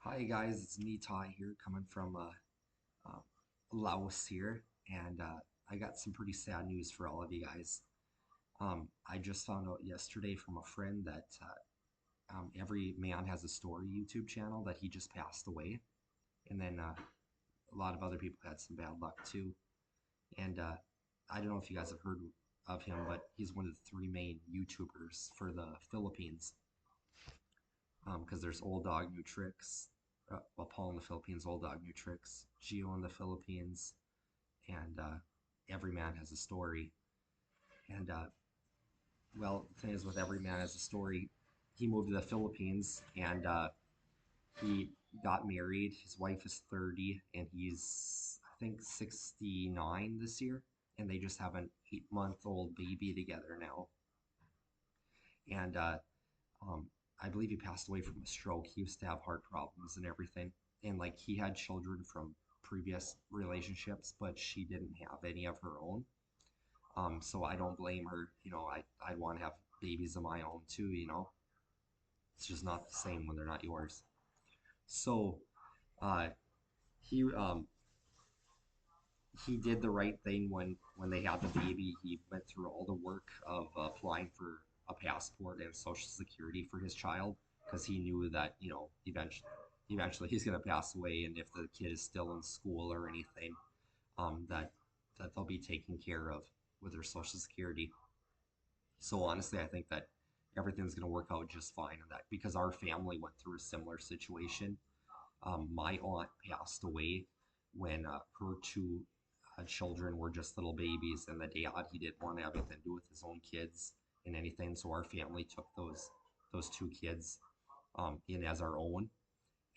Hi guys, it's me Ty here, coming from uh, Laos here, and I got some pretty sad news for all of you guys. I just found out yesterday from a friend that Every Man Has a Story YouTube channel that he just passed away, and then a lot of other people had some bad luck too. And I don't know if you guys have heard of him, but he's one of the three main YouTubers for the Philippines. Because there's Old Dog New Tricks, well, Paul in the Philippines, Old Dog New Tricks, Geo in the Philippines, and Every Man Has a Story. And well, the thing is, with Every Man Has a Story, he moved to the Philippines and he got married. His wife is 30 and he's, I think, 69 this year. And they just have an 8-month old baby together now. And um, I believe he passed away from a stroke. He used to have heart problems and everything. And like he had children from previous relationships, but she didn't have any of her own. So I don't blame her. I'd want to have babies of my own too, you know. It's just not the same when they're not yours. So uh, he he did the right thing when they had the baby. He went through all the work of applying for a passport and social security for his child because he knew that eventually he's going to pass away, and if the kid is still in school or anything, that they'll be taken care of with their social security. So honestly, I think that everything's going to work out just fine in that because our family went through a similar situation. My aunt passed away when her two children were just little babies, and the dad, he didn't want to have anything to do with his own kids and anything. So our family took those two kids in as our own,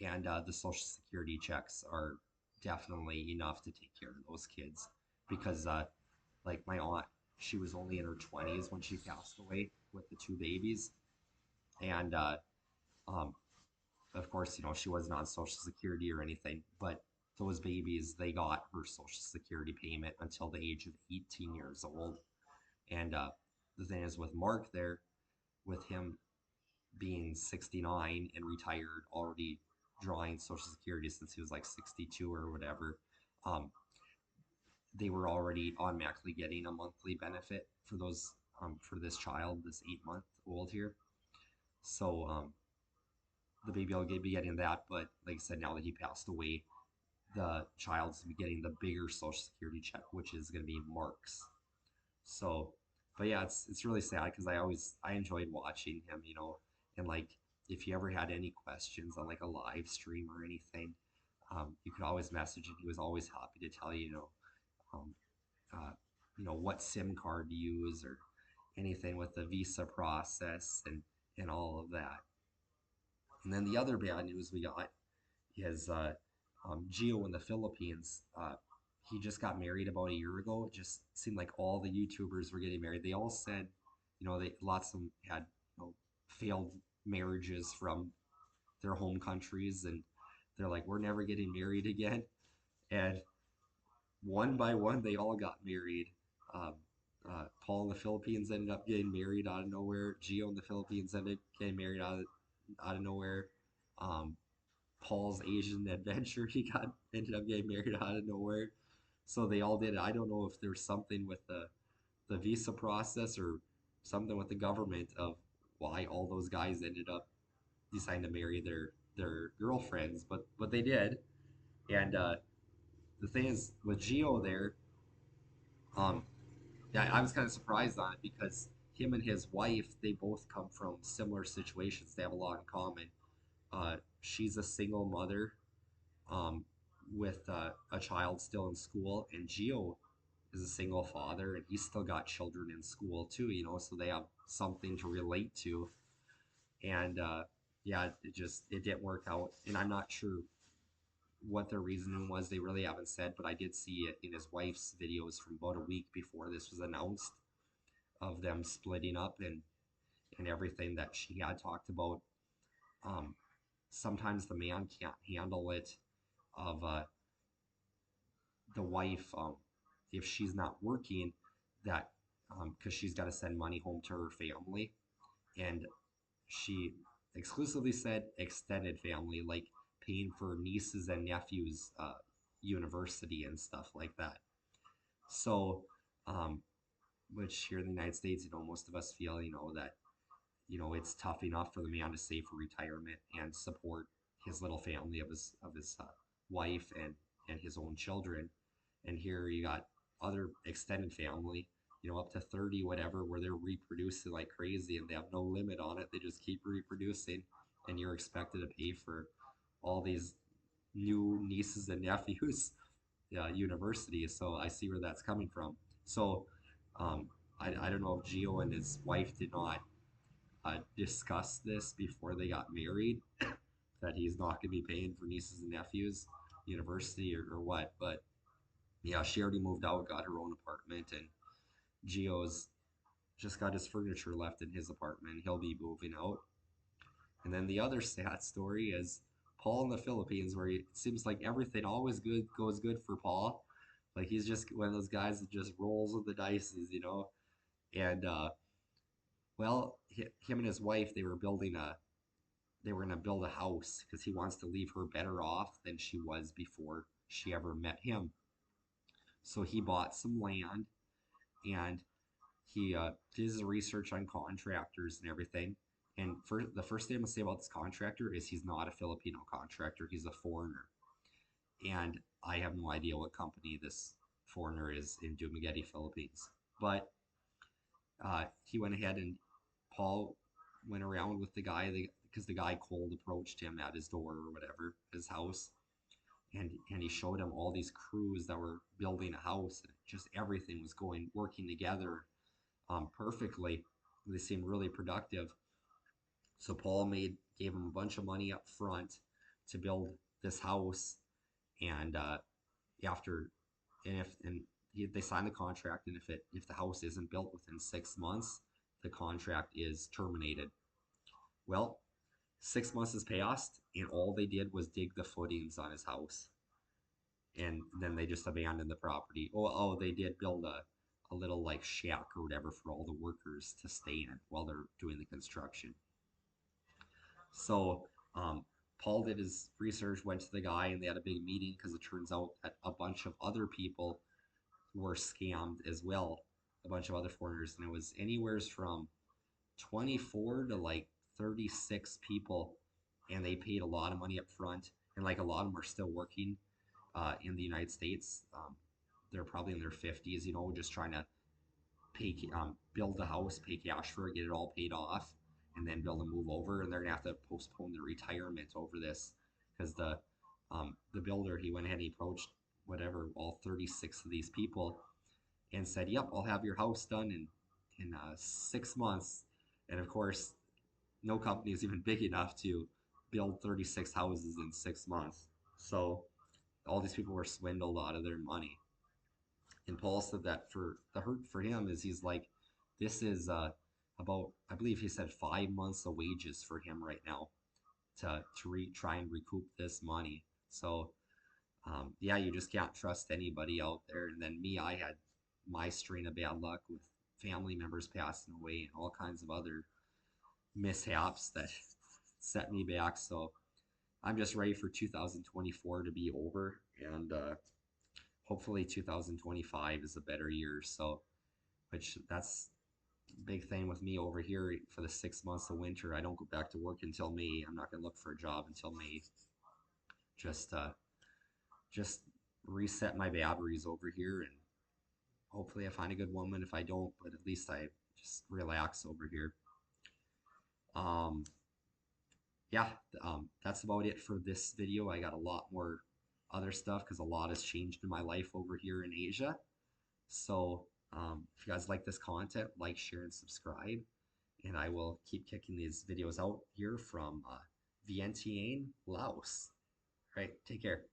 and the social security checks are definitely enough to take care of those kids because like my aunt, she was only in her 20s when she passed away with the two babies, and um, of course, she wasn't on social security or anything, but those babies, they got her social security payment until the age of 18 years old. And the thing is with Mark there, with him being 69 and retired, already drawing social security since he was like 62 or whatever, um, they were already automatically getting a monthly benefit for those for this child, this 8-month old here. So the baby will be getting that, but like I said, now that he passed away, the child's getting the bigger social security check, which is going to be Mark's. So, but yeah, it's really sad because I enjoyed watching him, and like if you ever had any questions on like a live stream or anything, you could always message him. He was always happy to tell you, um, uh, what SIM card to use or anything with the visa process and all of that. And then the other bad news we got is Gio in the Philippines. He just got married about a year ago. It just seemed like all the YouTubers were getting married. They all said, lots of them had failed marriages from their home countries, and they're like, we're never getting married again. And one by one, they all got married. Um, Paul in the Philippines ended up getting married out of nowhere. Gio in the Philippines ended up getting married out of nowhere. Um, Paul's Asian adventure. He got ended up getting married out of nowhere. So they all did it. I don't know if there's something with the visa process or something with the government of why all those guys ended up deciding to marry their girlfriends, but they did. And the thing is with Geo there, um, yeah, I was kind of surprised on it because him and his wife, they both come from similar situations. They have a lot in common. She's a single mother um, with a child still in school, and Geo is a single father, and he's still got children in school too. So they have something to relate to. And yeah, it didn't work out, and I'm not sure what their reasoning was. They really haven't said, but I did see it in his wife's videos from about a week before this was announced of them splitting up and everything that she had talked about. Um, Sometimes the man can't handle it of the wife, if she's not working, that because she's got to send money home to her family, and she exclusively said extended family, like paying for nieces and nephews' university and stuff like that. So, um, which here in the United States, most of us feel, that it's tough enough for the man to save for retirement and support his little family of his wife and his own children. And here you got other extended family, up to 30, whatever, where they're reproducing like crazy and they have no limit on it. They just keep reproducing, and you're expected to pay for all these new nieces and nephews university. So I see where that's coming from. So um, I don't know if Gio and his wife did not discuss this before they got married, that he's not going to be paying for nieces and nephews university or what. But yeah, she already moved out, got her own apartment, and Gio's just got his furniture left in his apartment. He'll be moving out. And then the other sad story is Paul in the Philippines, where it seems like everything always good goes good for Paul. Like he's just one of those guys that just rolls with the dices. And well, him and his wife, they were gonna build a house because he wants to leave her better off than she was before she ever met him. So he bought some land and he did his research on contractors and everything. And the first thing I'm gonna say about this contractor is he's not a Filipino contractor; he's a foreigner. And I have no idea what company this foreigner is in Dumaguete, Philippines. But he went ahead and Paul went around with the guy because the guy cold approached him at his door or whatever, his house, and he showed him all these crews that were building a house, and just everything was working together perfectly. They seemed really productive. So Paul gave him a bunch of money up front to build this house, and after and they signed the contract, and if the house isn't built within 6 months, the contract is terminated. Well, 6 months has passed, and all they did was dig the footings on his house, and then they just abandoned the property. They did build a little like shack or whatever for all the workers to stay in while they're doing the construction. So Paul did his research, went to the guy, and they had a big meeting because it turns out that a bunch of other people were scammed as well, a bunch of other foreigners, and it was anywhere from 24 to like 36 people, and they paid a lot of money up front, and like a lot of them are still working in the United States. They're probably in their 50s, just trying to build the house, pay cash for it, get it all paid off, and then build and move over. And they're gonna have to postpone their retirement over this because the builder, he went ahead and he approached whatever all 36 of these people and said, "Yep, I'll have your house done in 6 months." And of course, no company is even big enough to build 36 houses in 6 months. So all these people were swindled out of their money. And Paul said that for the hurt for him is he's like, this is about, I believe he said 5 months of wages for him right now to try and recoup this money. So yeah, you just can't trust anybody out there. And then me, I had my string of bad luck with family members passing away and all kinds of other mishaps that set me back. So I'm just ready for 2024 to be over, and hopefully 2025 is a better year. So, which that's a big thing with me over here for the 6 months of winter. I don't go back to work until May. I'm not going to look for a job until May. Just just reset my batteries over here, and hopefully I find a good woman. If I don't, but at least I just relax over here. Um, yeah, that's about it for this video. I got a lot more other stuff because a lot has changed in my life over here in Asia. So if you guys like this content, like, share, and subscribe. And I will keep kicking these videos out here from Vientiane, Laos. All right, take care.